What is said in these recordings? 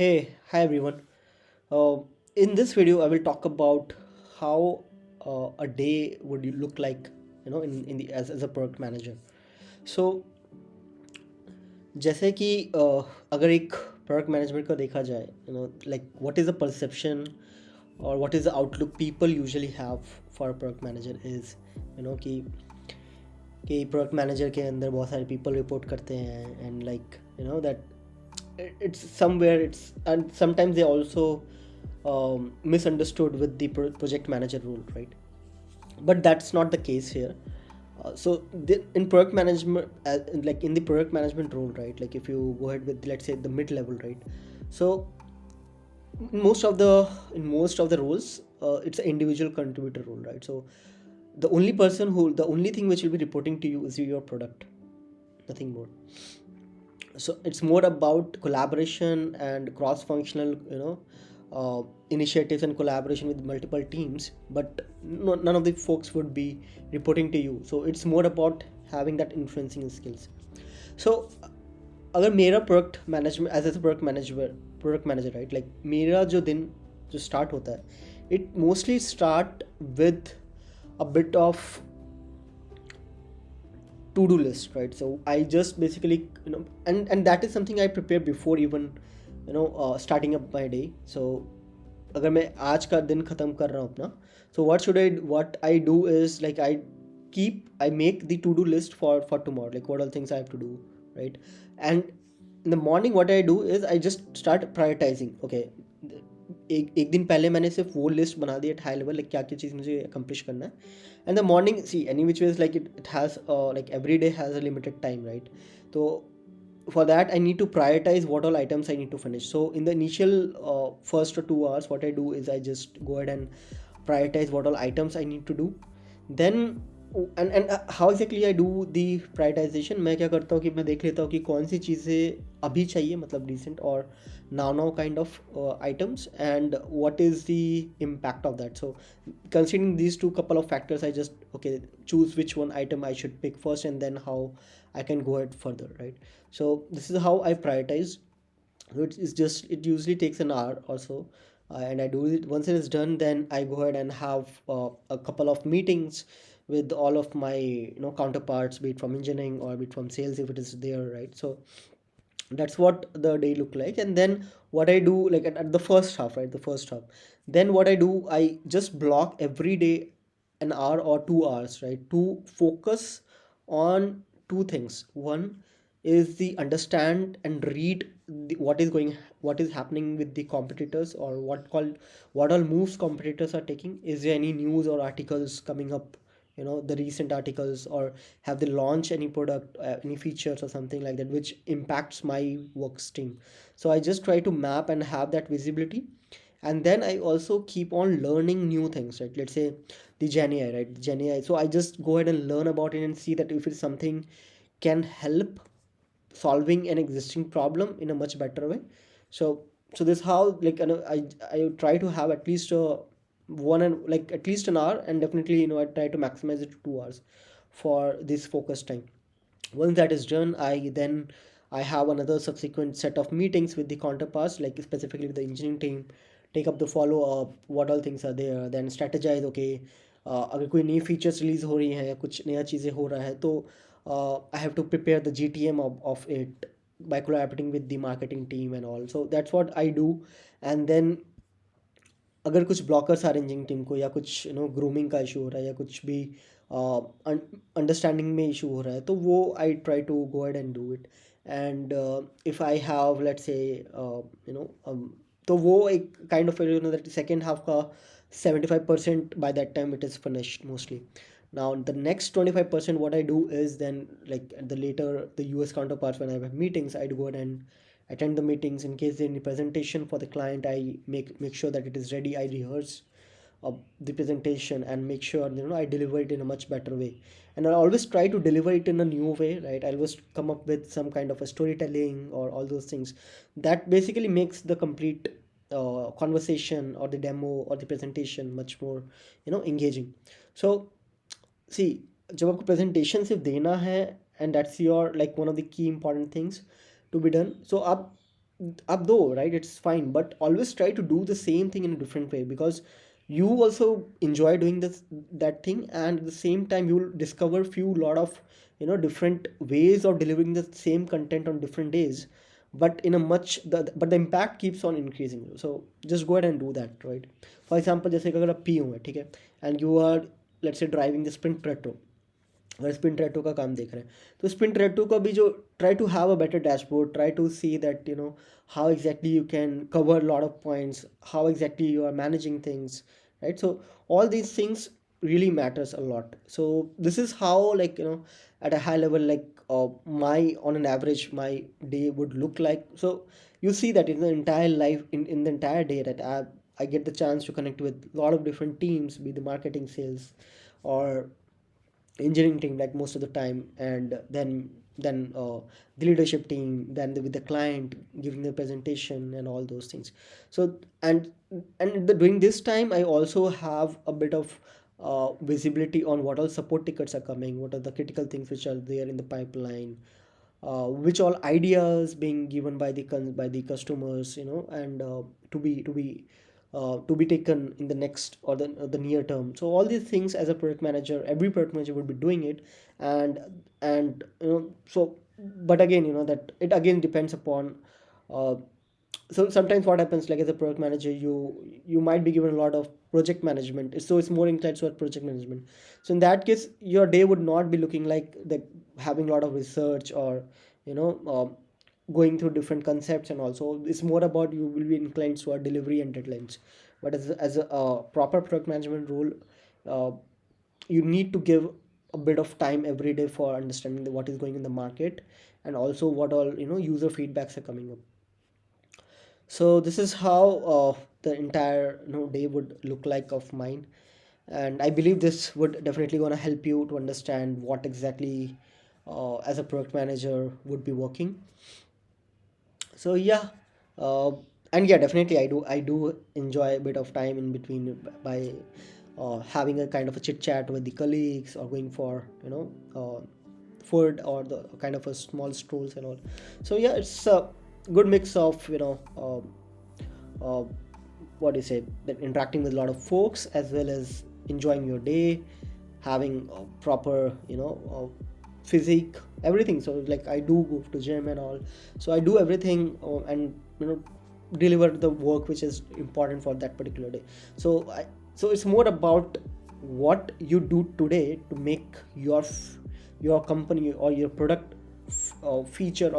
Hey, hi everyone. Uh, in this video, I will talk about how a day would look like, in the as a product manager. So, जैसे कि अगर एक product management का देखा जाए, like what is the perception or what is the outlook people usually have for a product manager is, कि product manager के अंदर बहुत सारे पीपल रिपोर्ट करते हैं and like that it's somewhere it's and sometimes they also misunderstood with the project manager role, right? But that's not the case here. In product management, like in the product management role, right, like if you go ahead with, let's say, the mid level, right? So in most of the roles, it's an individual contributor role, right? So the only thing which will be reporting to you is your product, nothing more. So it's more about collaboration and cross-functional, initiatives and collaboration with multiple teams, but none of the folks would be reporting to you. So it's more about having that influencing skills. So अगर मेरा product management as a product manager right, like मेरा जो दिन जो start होता है, it mostly start with a bit of to-do list, right? So I just basically, and that is something I prepare before even starting up my day. So अगर मैं आज का दिन ख़त्म कर रहा हूँ अपना, so what I do is, like, I make the to-do list for tomorrow, like what all things I have to do, right? And in the morning what I do is I just start prioritizing. Okay, एक दिन पहले मैंने सिर्फ वो list बना दी at high level, like क्या क्या चीज़ मुझे अकम्प्लिश करना है. And the morning, see, any which ways, like it has, like every day has a limited time, right? So for that I need to prioritize what all items I need to finish. So in the initial first or 2 hours, what I do is I just go ahead and prioritize what all items I need to do. Then and how exactly I do the prioritization, मैं क्या करता हूँ कि मैं देख लेता हूँ कि कौन सी चीज़ें अभी चाहिए, मतलब recent और now kind of items, and what is the impact of that. So considering these two couple of factors, I just, okay, choose which one item I should pick first, and then how I can go ahead further, right? So this is how I prioritize. It usually takes an hour or so, and I do it. Once it is done, then I go ahead and have a couple of meetings with all of my counterparts, be it from engineering or be it from sales if it is there, right? So that's what the day look like. And then what I do, like at the first half, right, the first half, then what I do, I just block every day an hour or 2 hours, right, to focus on two things. One is the understand and read what is happening with the competitors, or what all moves competitors are taking. Is there any news or articles coming up, the recent articles, or have they launched any product, any features or something like that which impacts my work stream. So I just try to map and have that visibility. And then I also keep on learning new things, right? Let's say the Gen AI, right? Gen AI, so I just go ahead and learn about it and see that if it's something can help solving an existing problem in a much better way. So this how, like, I try to have at least one, and like at least an hour, and definitely I try to maximize it to 2 hours for this focus time. Once that is done, I have another subsequent set of meetings with the counterparts, like specifically with the engineering team, take up the follow up, what all things are there, then strategize. Okay, अगर कोई नई features release हो रही हैं या कुछ नया चीज़ें हो रहा है, तो I have to prepare the GTM of it by collaborating with the marketing team and all. So that's what I do. And then अगर कुछ ब्लॉकर्स आ रहे हैं इंजीनियरिंग टीम को, या कुछ ग्रूमिंग का इशू हो रहा है, या कुछ भी अंडरस्टैंडिंग में इशू हो रहा है, तो वो I try to go ahead and do it. And if I have, let's say, तो वो एक kind of that second half का 75% by that time it is finished mostly. Now the next 25%, what I do is, then, like at the later, the US counterparts, when I have meetings, I go ahead and attend the meetings. In case there any presentation for the client, I make sure that it is ready. I rehearse the presentation and make sure I deliver it in a much better way. And I always try to deliver it in a new way, right? I always come up with some kind of a storytelling or all those things that basically makes the complete conversation or the demo or the presentation much more engaging. So see, जब आपको presentation सिर्फ देना है, and that's your, like, one of the key important things to be done, so आप up though, right? It's fine, but always try to do the same thing in a different way, because you also enjoy doing this that thing, and at the same time you will discover few lot of different ways of delivering the same content on different days, but in a but the impact keeps on increasing. So just go ahead and do that, right? For example, जैसे कि अगर आप P हो, ठीक है, and you are, let's say, driving the sprint retro, अगर spin ट्रेटो का काम देख रहे हैं, तो स्पिन ट्रेटो का भी जो, try to have a better dashboard, try to see that how exactly you can cover a lot of points, how exactly you are managing things, right? So all these things really matters a lot. So this is how, like, at a high level, like, my on an average my day would look like. So you see that in the entire life, in the entire day, that I get the chance to connect with a lot of different teams, be the marketing, sales, or engineering team, like most of the time, and then the leadership team, then with the client giving the presentation and all those things. So during this time I also have a bit of visibility on what all support tickets are coming, what are the critical things which are there in the pipeline, which all ideas being given by by the customers, and to be taken in the next, or the near term. So all these things, as a product manager, every product manager would be doing it. And so, but again, that it again depends upon, uh, so sometimes what happens, like, as a product manager, you might be given a lot of project management, so it's more inclined toward project management. So in that case, your day would not be looking like the having a lot of research, or you know going through different concepts, and also it's more about, you will be inclined toward delivery and deadlines. But as a proper product management role, uh, you need to give a bit of time every day for understanding what is going in the market, and also what all user feedbacks are coming up. So this is how the entire day would look like of mine, and I believe this would definitely gonna help you to understand what exactly, as a product manager, would be working. So yeah, uh, and yeah, definitely I do enjoy a bit of time in between by having a kind of a chit chat with the colleagues, or going for food, or the kind of a small strolls and all. So yeah, it's a good mix of uh, what do you say, that interacting with a lot of folks, as well as enjoying your day, having a proper physique, everything. So like, I do go to gym and all, so I do everything, and deliver the work which is important for that particular day. So it's more about what you do today to make your company or your product feature,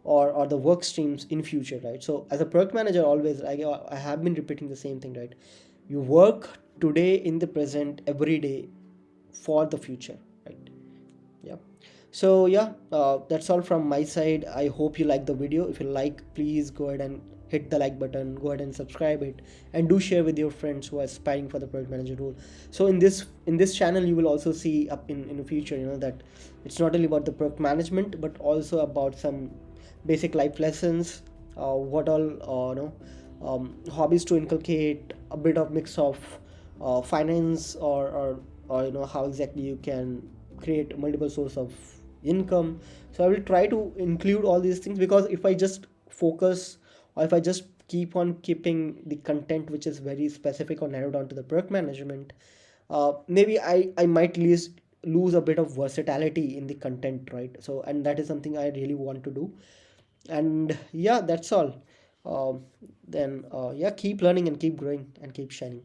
or the work streams in future, right? So as a product manager, always I have been repeating the same thing, right? You work today in the present every day for the future, right? Yeah. So yeah, that's all from my side. I hope you like the video. If you like, please go ahead and hit the like button, go ahead and subscribe it, and do share with your friends who are aspiring for the product manager role. So in this channel, you will also see up in the future, that it's not only about the product management, but also about some basic life lessons, what all hobbies to inculcate, a bit of mix of finance, or how exactly you can create multiple source of income. So I will try to include all these things, because if I just focus, or if I just keep on keeping the content which is very specific or narrowed down to the product management, maybe I might lose a bit of versatility in the content, right? So, and that is something I really want to do. And yeah, that's all. Then yeah, keep learning and keep growing and keep shining.